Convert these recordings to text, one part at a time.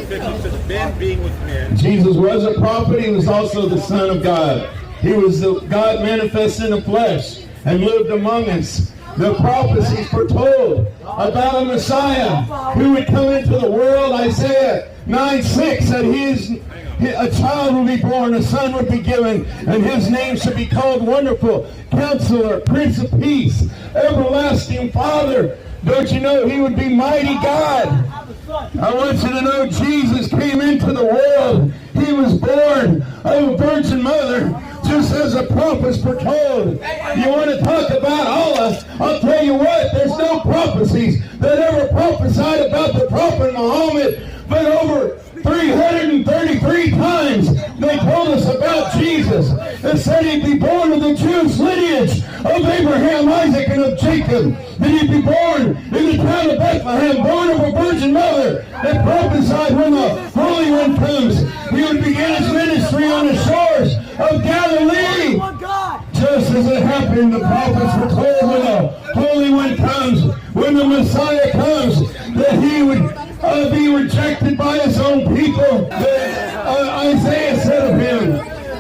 men being with men. Jesus was a prophet. He was also the Son of God. He was the God manifest in the flesh and lived among us. The prophecies foretold about a Messiah who would come into the world. Isaiah 9:6 said a child will be born, a son would be given, and his name should be called Wonderful, Counselor, Prince of Peace, Everlasting Father. Don't you know he would be Mighty God? I want you to know Jesus came into the world. He was born of a virgin mother, just as the prophets foretold. You want to talk about Allah? I'll tell you what, there's no prophecies that ever prophesied about the Prophet Muhammad, but over 333 times they told us about Jesus. It said he'd be born of the Jewish lineage of Abraham, Isaac, and of Jacob. That he'd be born in the town of Bethlehem, born of a virgin mother. They prophesied when the Holy One comes, he would begin his ministry on the shores of Galilee. Just as it happened, the prophets were told when the Holy One comes, when the Messiah comes, that he would be rejected by his own people. Isaiah said of him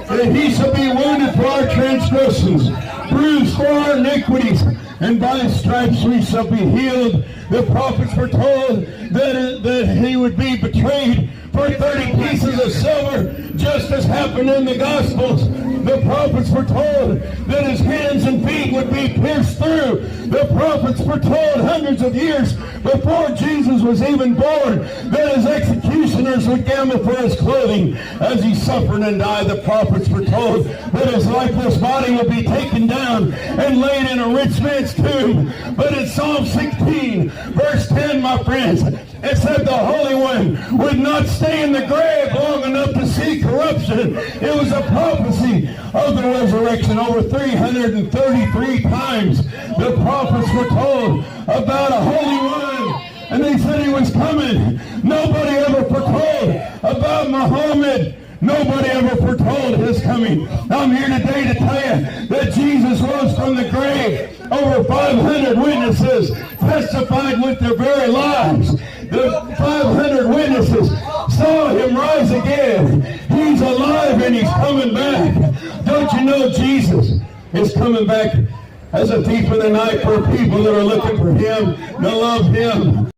that he shall be wounded for our transgressions, bruised for our iniquities, and by his stripes we shall be healed. The prophets were told that he would be betrayed for 30 pieces of silver, just as happened in the Gospels. The prophets were told that his hands and feet would be pierced through. The prophets were told hundreds of years before Jesus was even born that his executioners would gamble for his clothing as he suffered and died. The prophets were told that his lifeless body would be taken down and laid in a rich man's tomb. But in Psalm 16, verse 10, my friends, it said the Holy One would not stay in the grave long enough to see corruption. It was a prophecy of the resurrection. Over 333 times the prophets were told about a Holy One, and they said he was coming. Nobody ever foretold about Muhammad. Nobody ever foretold his coming. I'm here today to tell you that Jesus rose from the grave. Over 500 witnesses testified with their very lives. The 500 witnesses saw him rise again. He's alive and he's coming back. Don't you know Jesus is coming back as a thief in the night for people that are looking for him, to love him.